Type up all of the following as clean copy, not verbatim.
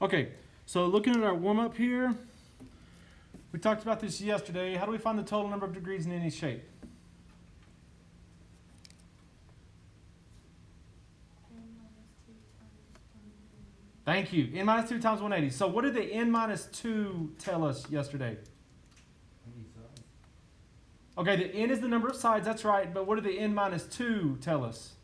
Okay, so looking at our warm-up here, we talked about this yesterday. How do we find the total number of degrees in any shape? Thank you. N minus 2 times 180. So what did the n minus 2 tell us yesterday? Okay, the n is the number of sides, that's right. But what did the n minus 2 tell us?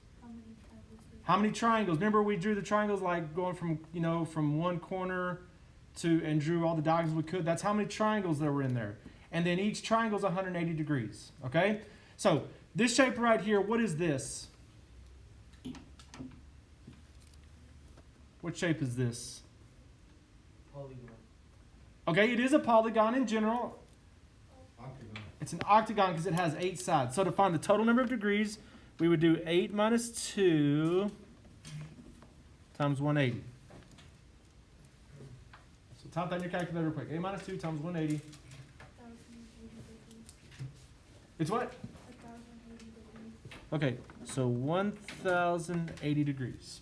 How many triangles? Remember we drew the triangles like going from, from one corner to, and drew all the diagonals we could. That's how many triangles there were in there. And then each triangle is 180 degrees, okay? So this shape right here, what is this? What shape is this? Polygon. Okay, it is a polygon in general. Octagon. It's an octagon because it has 8 sides. So to find the total number of degrees, we would do 8 minus 2 times 180. So type that in your calculator real quick. 8 minus 2 times 180. It's what? 1,080 degrees. Okay, so 1,080 degrees.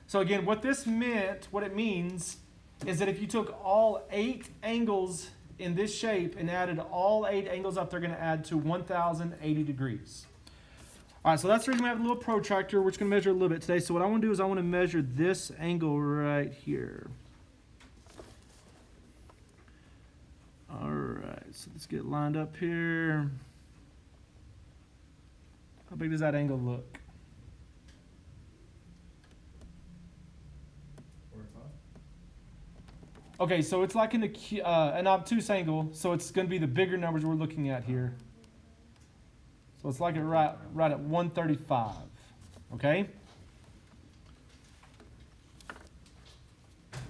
So again, what it means, is that if you took all 8 angles in this shape and added all 8 angles up, they're going to add to 1,080 degrees. All right, so that's the reason we have a little protractor. We're just going to measure a little bit today. So what I want to do is I want to measure this angle right here. All right, so let's get lined up here. How big does that angle look? 45. Okay, so it's like an obtuse angle, so it's going to be the bigger numbers we're looking at here. So it's like right at 135, okay?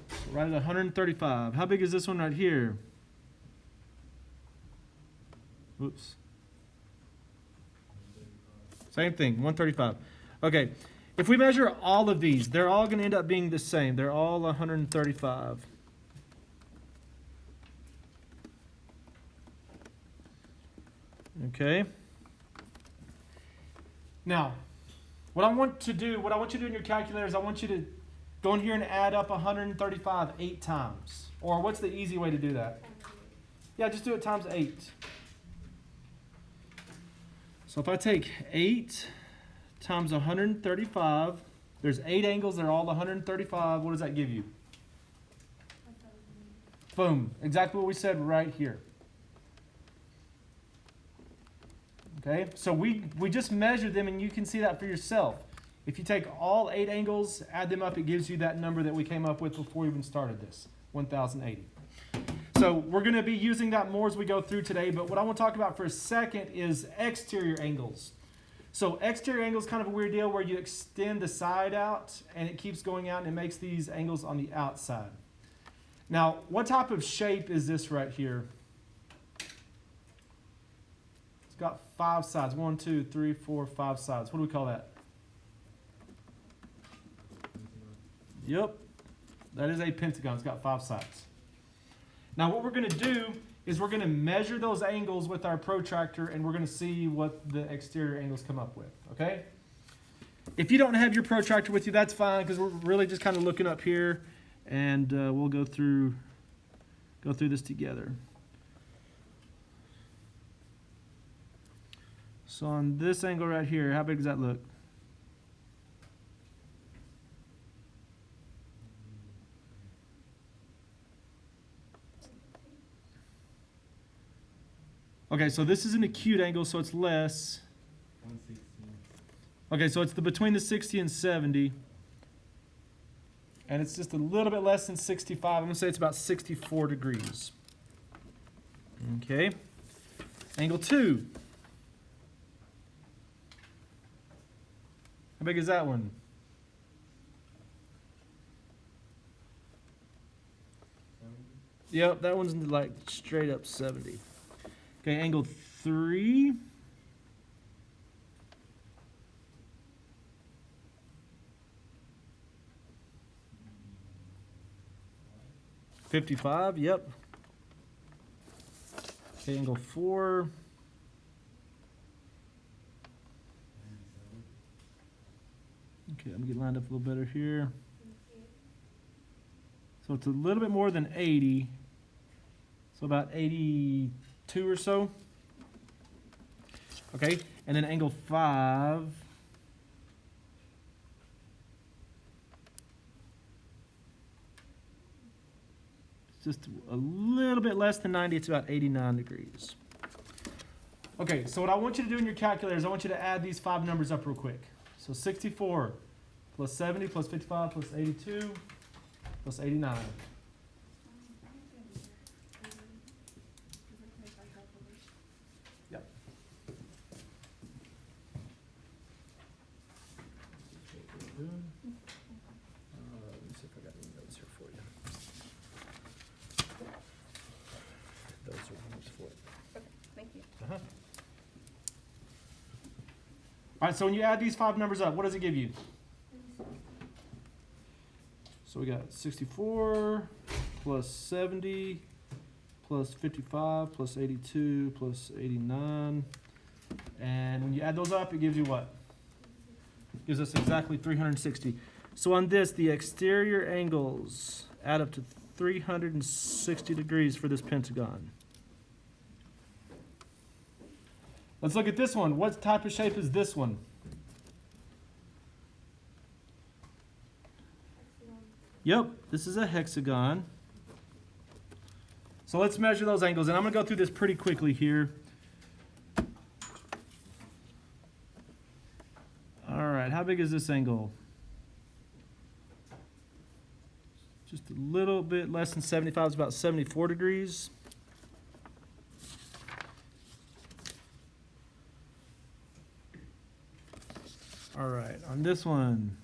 So right at 135. How big is this one right here? Oops. Same thing, 135. Okay, if we measure all of these, they're all going to end up being the same. They're all 135. Okay. Now, what I want you to do in your calculator is I want you to go in here and add up 135 8 times. Or what's the easy way to do that? Yeah, just do it times 8. So if I take 8 times 135, there's 8 angles, they're all 135. What does that give you? 1,080. Boom. Exactly what we said right here. Okay, so we just measured them and you can see that for yourself. If you take all 8 angles, add them up, it gives you that number that we came up with before we even started this, 1,080. So we're going to be using that more as we go through today, but what I want to talk about for a second is exterior angles. So exterior angle is kind of a weird deal where you extend the side out and it keeps going out and it makes these angles on the outside. Now, what type of shape is this right here? It's got 5 sides. 1, 2, 3, 4, 5 sides. What do we call that? Yep. That is a pentagon. It's got 5 sides. Now what we're going to do is we're going to measure those angles with our protractor and we're going to see what the exterior angles come up with. Okay? If you don't have your protractor with you, that's fine because we're really just kind of looking up here and we'll go through this together. So on this angle right here, how big does that look? Okay, so this is an acute angle, so it's less. 116. Okay, so it's between the 60 and 70. And it's just a little bit less than 65. I'm going to say it's about 64 degrees. Okay. Angle 2. How big is that one? Yep, that one's like straight up 70. Okay, angle 3. $55, yep. Okay, angle 4. Okay, let me get lined up a little better here. So it's a little bit more than 80. So about 82 or so. Okay, and then angle 5. It's just a little bit less than 90. It's about 89 degrees. Okay, so what I want you to do in your calculator is I want you to add these 5 numbers up real quick. So 64 plus 70 plus 55 plus 82 plus 89. Yep. Let me see if I got any notes here for you. Those are notes for it. Okay, thank you. Uh-huh. All right, so when you add these 5 numbers up, what does it give you? So we got 64 plus 70 plus 55 plus 82 plus 89. And when you add those up, it gives you what? It gives us exactly 360. So on this, the exterior angles add up to 360 degrees for this pentagon. Let's look at this one. What type of shape is this one? Yep, this is a hexagon. So let's measure those angles, and I'm going to go through this pretty quickly here. All right, how big is this angle? Just a little bit less than 75, it's about 74 degrees. All right, on this one,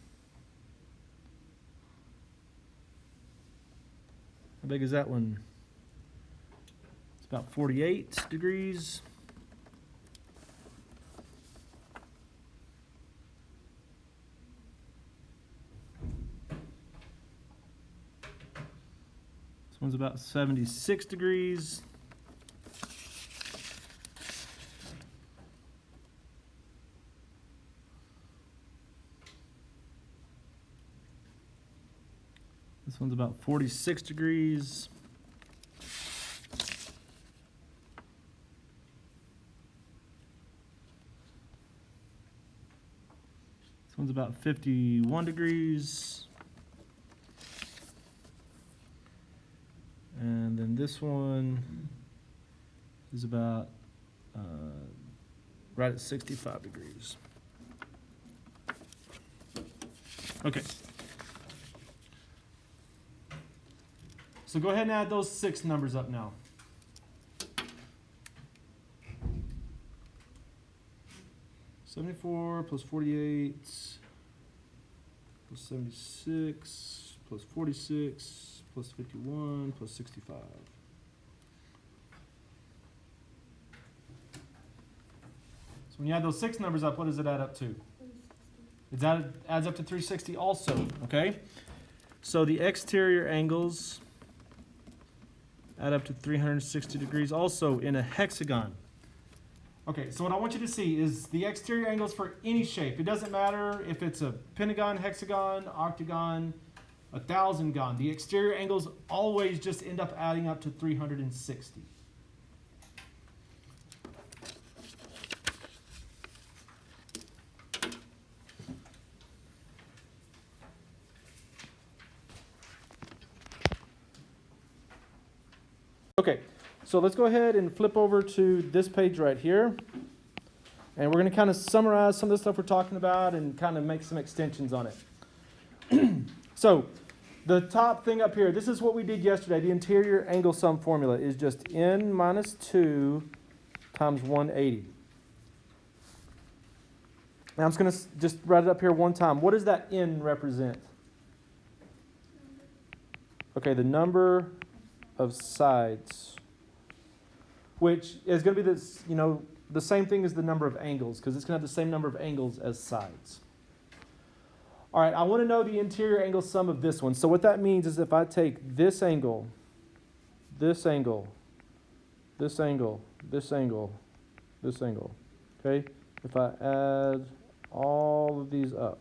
how big is that one? It's about 48 degrees. This one's about 76 degrees. This one's about 46 degrees. This one's about 51 degrees. And then this one is about right at 65 degrees. Okay. So go ahead and add those 6 numbers up now. $74 plus 48 plus 76 plus 46 plus 51 plus 65. So when you add those 6 numbers up, what does it add up to? It adds up to 360 also, okay? So the exterior angles add up to 360 degrees also in a hexagon. Okay, so what I want you to see is the exterior angles for any shape. It doesn't matter if it's a pentagon, hexagon, octagon, a thousand-gon. The exterior angles always just end up adding up to 360. Okay, so let's go ahead and flip over to this page right here. And we're going to kind of summarize some of the stuff we're talking about and kind of make some extensions on it. So the top thing up here, this is what we did yesterday. The interior angle sum formula is just n minus 2 times 180. Now I'm just going to just write it up here one time. What does that n represent? Okay, the number of sides, which is going to be this, the same thing as the number of angles, because it's going to have the same number of angles as sides. All right, I want to know the interior angle sum of this one. So what that means is if I take this angle, this angle, this angle, this angle, this angle, okay? If I add all of these up,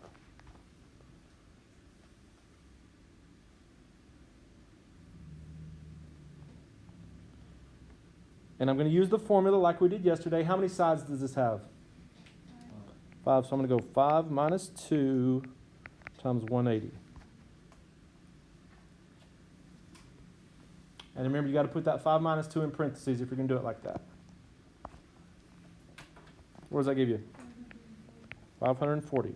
And I'm going to use the formula like we did yesterday. How many sides does this have? 5. So I'm going to go 5 minus 2 times 180. And remember, you got to put that 5 minus 2 in parentheses if you're going to do it like that. What does that give you? 540.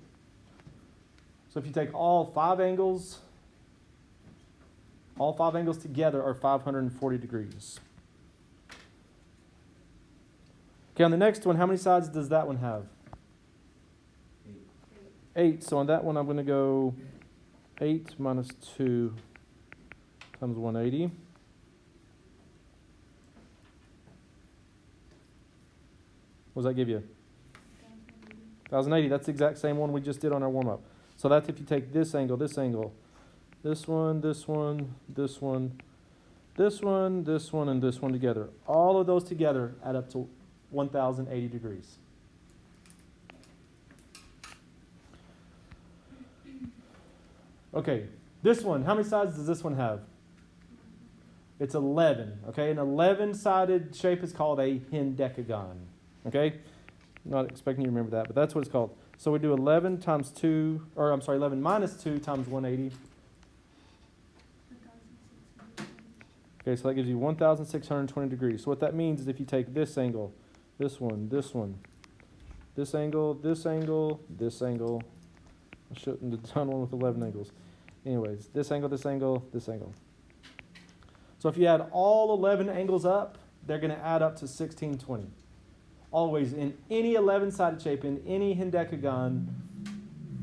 So if you take all 5 angles together are 540 degrees. Okay, on the next one, how many sides does that one have? 8. So on that one, I'm going to go 8 minus 2 times 180. What does that give you? 1080. That's the exact same one we just did on our warm-up. So that's if you take this angle, this one, this one, this one, this one, and this one together. All of those together add up to 1080 degrees. Okay, this one, how many sides does this one have? It's 11. Okay, an 11-sided shape is called a hendecagon. Okay, not expecting you to remember that, but that's what it's called. So we do 11 minus 2 times 180. Okay, so that gives you 1,620 degrees. So what that means is if you take this angle, this one, this angle, this angle, this angle. I shouldn't have done one with 11 angles. Anyways, this angle, this angle, this angle. So if you add all 11 angles up, they're going to add up to 1620. Always, in any 11-sided shape, in any hendecagon,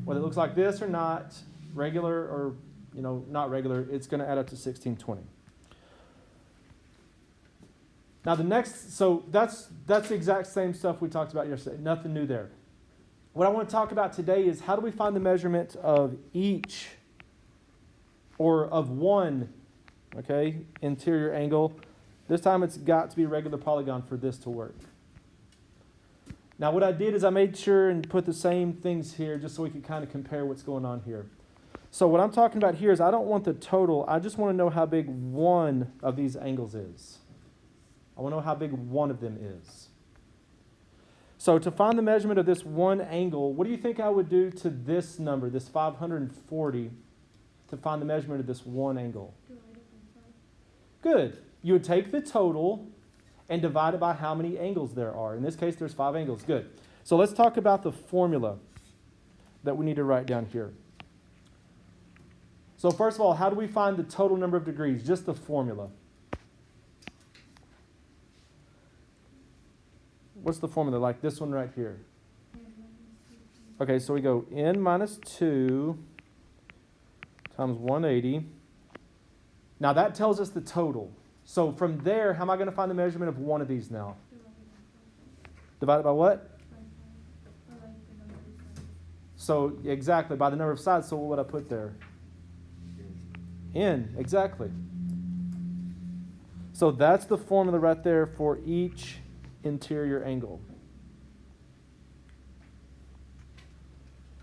whether it looks like this or not, regular or not regular, it's going to add up to 1620. Now the next, so that's the exact same stuff we talked about yesterday. Nothing new there. What I want to talk about today is how do we find the measurement of each or of one, interior angle. This time it's got to be a regular polygon for this to work. Now what I did is I made sure and put the same things here just so we could kind of compare what's going on here. So what I'm talking about here is I don't want the total. I just want to know how big one of these angles is. I want to know how big one of them is. So to find the measurement of this one angle, what do you think I would do to this number, this 540, to find the measurement of this one angle? Good. You would take the total and divide it by how many angles there are. In this case, there's 5 angles. Good. So let's talk about the formula that we need to write down here. So first of all, how do we find the total number of degrees? Just the formula. What's the formula? Like this one right here. Okay, so we go n minus 2 times 180. Now that tells us the total. So from there, how am I going to find the measurement of one of these now? Divided by what? So exactly, by the number of sides. So what would I put there? N, exactly. So that's the formula right there for each interior angle.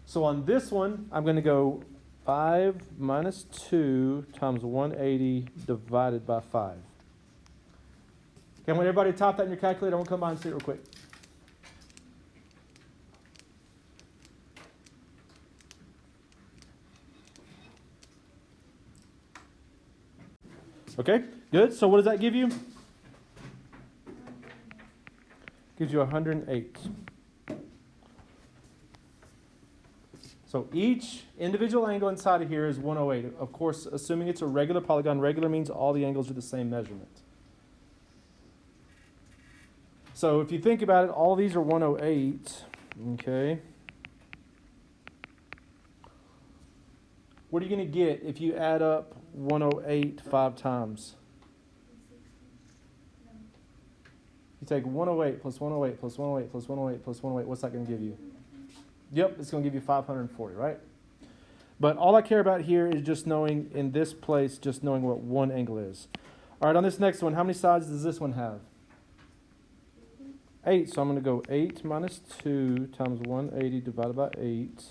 So on this one, I'm going to go 5 minus 2 times 180 divided by 5. Okay, I want everybody to type that in your calculator. I want to come by and see it real quick. Okay, good. So what does that give you? Gives you 108. So each individual angle inside of here is 108. Of course, assuming it's a regular polygon. Regular means all the angles are the same measurement. So if you think about it, all these are 108. Okay. What are you going to get if you add up 108 5 times? You take 108 plus 108 plus 108 plus 108 plus 108. What's that going to give you? Yep, it's going to give you 540, right? But all I care about here is just knowing, in this place, just knowing what one angle is. All right, on this next one, how many sides does this one have? 8. So I'm going to go 8 minus 2 times 180 divided by 8.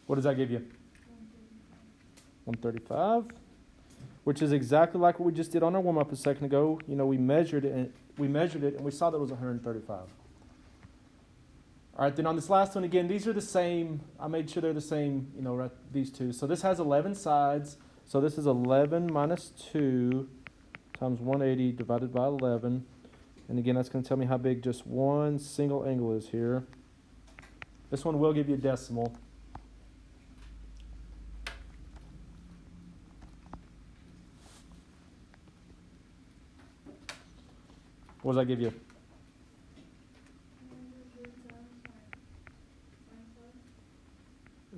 What does that give you? 135, which is exactly like what we just did on our warm-up a second ago. You know, we measured it and we saw that it was 135. All right, then on this last one again, these are the same. I made sure they're the same, you know, right, these two. So this has 11 sides. So this is 11 minus 2 times 180 divided by 11. And again, that's going to tell me how big just one single angle is here. This one will give you a decimal. What does that give you?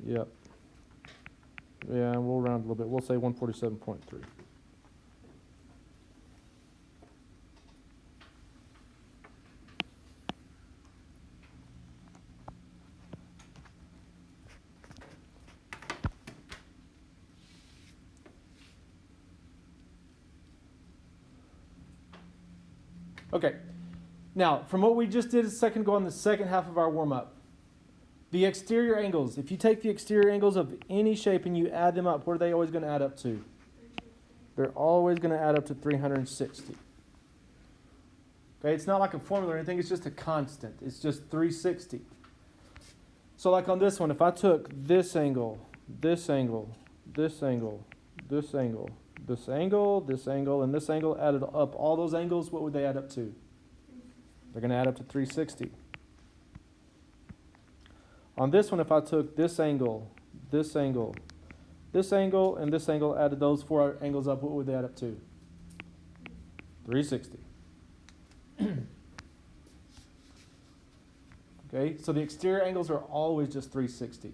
Yep. Yeah, we'll round a little bit. We'll say 147.3. Okay. Now, from what we just did a second ago on the second half of our warm-up, the exterior angles, if you take the exterior angles of any shape and you add them up, what are they always going to add up to? They're always going to add up to 360. Okay, it's not like a formula or anything, it's just a constant. It's just 360. So like on this one, if I took this angle, this angle, this angle, this angle, this angle, this angle, and this angle, added up all those angles, what would they add up to? They're going to add up to 360. On this one, if I took this angle, this angle, this angle, and this angle, added those four angles up, what would they add up to? 360. Okay, so the exterior angles are always just 360.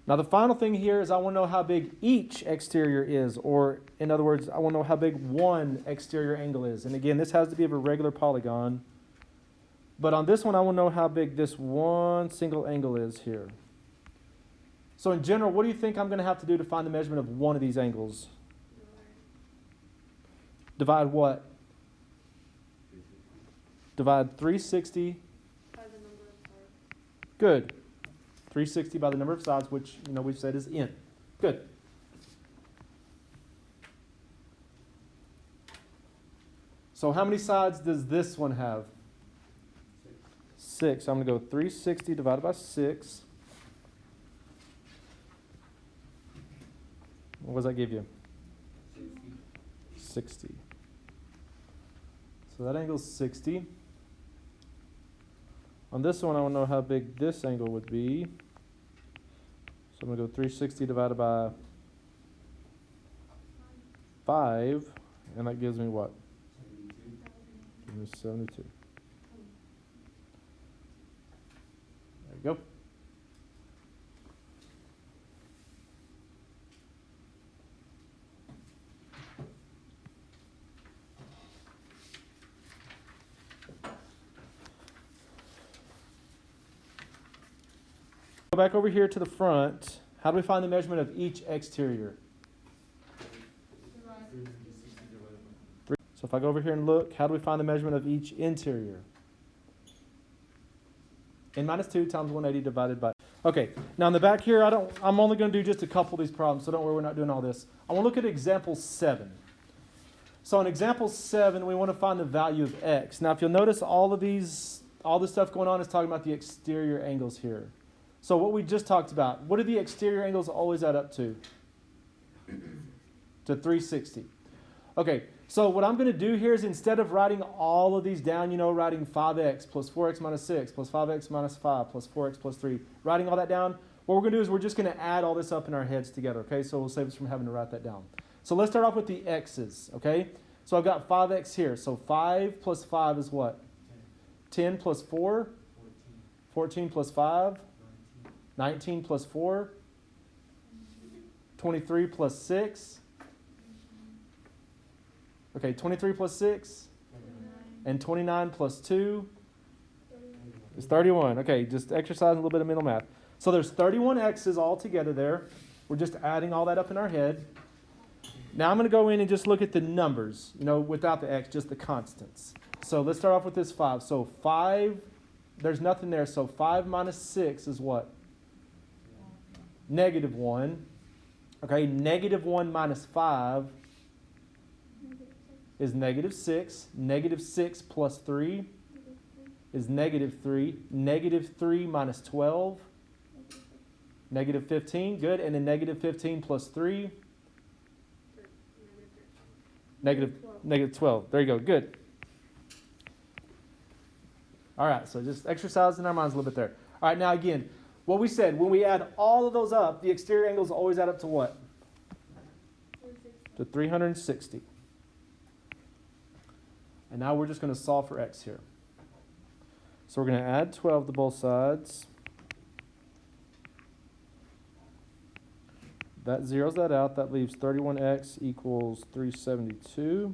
Now the final thing here is I want to know how big each exterior is, or in other words, I want to know how big one exterior angle is. And again, this has to be of a regular polygon. But on this one, I want to know how big this one single angle is here. So in general, what do you think I'm going to have to do to find the measurement of one of these angles? Divide what? Divide 360. By the number of sides. Good. 360 by the number of sides, which, you know, we've said is n. Good. So how many sides does this one have? 6. I'm going to go 360 divided by 6. What does that give you? 60. So that angle is 60. On this one, I want to know how big this angle would be. So I'm going to go 360 divided by 5, and that gives me what? Gives me 72. There you go. Go back over here to the front. How do we find the measurement of each exterior? So if I go over here and look, how do we find the measurement of each interior? N minus 2 times 180 divided by... Okay, now in the back here, I'm only going to do just a couple of these problems, so don't worry, we're not doing all this. I want to look at example 7. So in example 7, we want to find the value of x. Now if you'll notice, all this stuff going on is talking about the exterior angles here. So what we just talked about, what do the exterior angles always add up to? To 360. Okay, so what I'm going to do here is instead of writing all of these down, you know, writing 5x plus 4x minus 6 plus 5x minus 5 plus 4x plus 3, writing all that down, what we're going to do is we're just going to add all this up in our heads together, okay? So we'll save us from having to write that down. So let's start off with the x's, okay? So I've got 5x here. So 5 plus 5 is what? 10 plus 4? 14 plus 5? 19 plus 4? 23 plus 6? Okay, 23 plus 6? And 29 plus 2? Is 31. Okay, just exercise a little bit of mental math. So there's 31 x's all together there. We're just adding all that up in our head. Now I'm going to go in and just look at the numbers, you know, without the x, just the constants. So let's start off with this 5. So 5, there's nothing there. So 5 minus 6 is what? negative 1. Okay, negative 1 minus 5 is negative 6. Negative 6 plus 3 is negative 3. Negative 3 minus 12, negative 15. Good. And then negative 15 plus 3, negative 12. There you go. Good. All right, so just exercising our minds a little bit there. All right, now again, what we said, when we add all of those up, the exterior angles always add up to what? To 360. And now we're just going to solve for x here. So we're going to add 12 to both sides. That zeroes that out. That leaves 31x equals 372.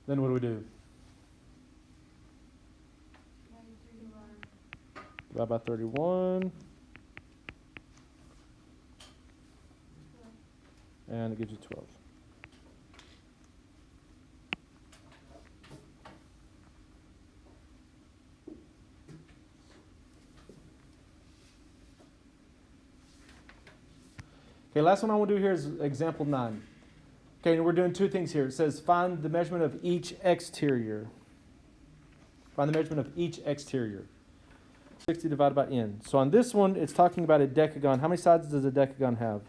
Then what do? Divide by 31. And it gives you 12. Okay, last one I want to do here is example 9. Okay, and we're doing two things here. It says find the measurement of each exterior. Find the measurement of each exterior. 60 divided by n. So on this one, it's talking about a decagon. How many sides does a decagon have?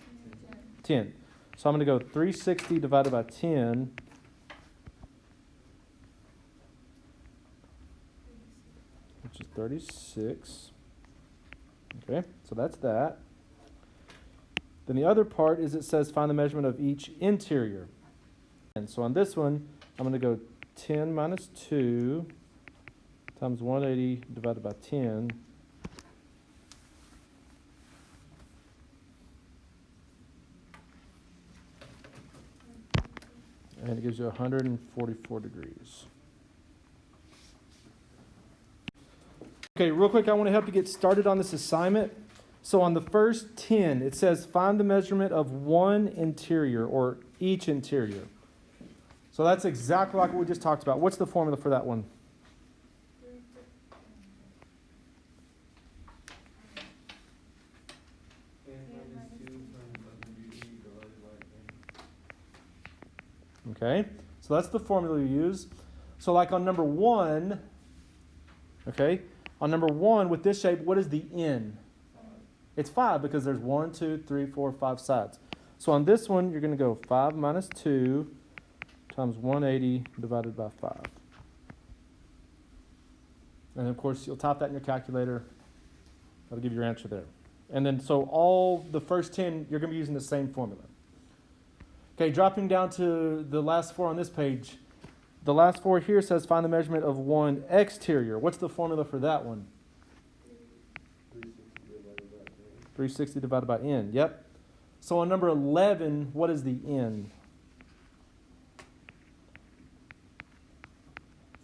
10. So I'm going to go 360 divided by 10. Which is 36. Okay, so that's that. Then the other part is it says find the measurement of each interior. And so on this one, I'm going to go 10 minus 2 times 180 divided by 10. And it gives you 144 degrees. Okay, real quick, I want to help you get started on this assignment. So on the first 10, it says find the measurement of one interior or each interior. So that's exactly like what we just talked about. What's the formula for that one? Okay, so that's the formula you use. So like on number 1, okay, on number 1 with this shape, what is the n? It's 5 because there's 1, 2, 3, 4, 5 sides. So on this one, you're going to go 5 minus 2 times 180 divided by 5. And of course, you'll type that in your calculator. That'll give you your answer there. And then so all the first 10, you're going to be using the same formula. Okay, dropping down to the last 4 on this page. The last 4 here says find the measurement of one exterior. What's the formula for that one? 360 divided by n. Yep. So on number 11, what is the n?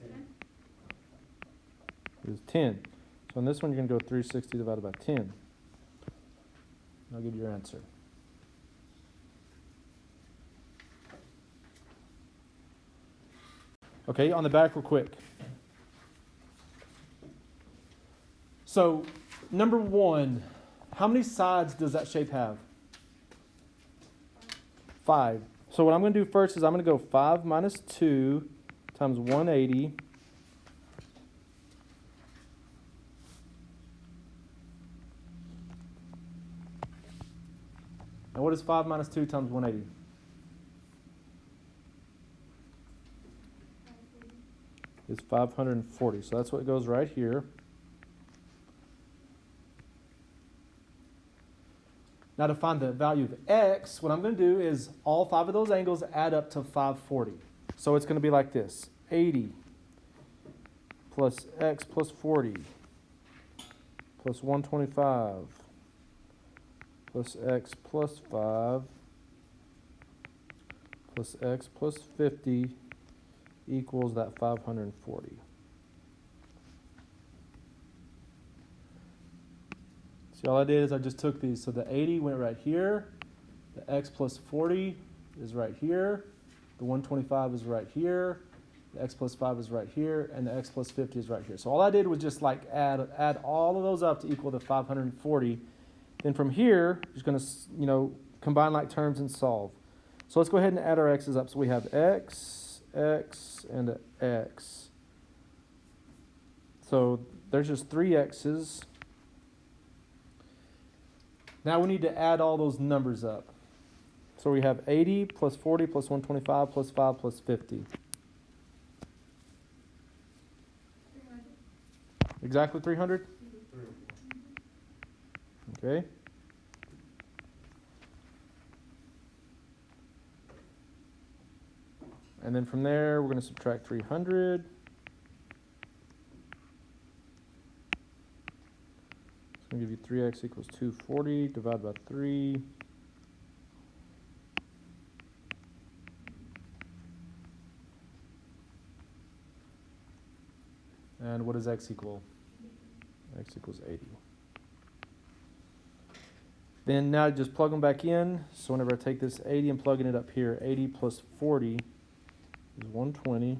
10. It's 10. So on this one, you're going to go 360 divided by 10. I'll give you your answer. Okay, on the back real quick. So, number 1, how many sides does that shape have? 5. So what I'm going to do first is I'm going to go 5 minus 2 times 180. Now what is 5 minus 2 times 180? Is 540. So that's what goes right here. Now to find the value of x, what I'm going to do is all 5 of those angles add up to 540. So it's going to be like this. 80 plus x plus 40 plus 125 plus x plus 5 plus x plus 50 equals that 540. See, all I did is I just took these. So the 80 went right here. The x plus 40 is right here. The 125 is right here. the x plus 5 is right here, and the x plus 50 is right here. So all I did was just like add all of those up to equal to 540. Then from here, you're just going to, combine like terms and solve. So let's go ahead and add our x's up. So we have x, and an x. So there's just 3 x's. Now we need to add all those numbers up. So we have 80 plus 40 plus 125 plus 5 plus 50. 300. Exactly 300? 3 or 4. Okay. And then from there, we're going to subtract 300. It's going to give you 3x equals 240, divided by 3. And what does x equal? X equals 80. Then now just plug them back in. So whenever I take this 80 and plugging it up here, 80 plus 40 is 120.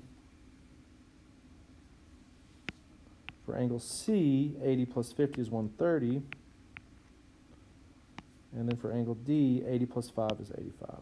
For angle C, 80 plus 50 is 130. And then for angle D, 80 plus 5 is 85.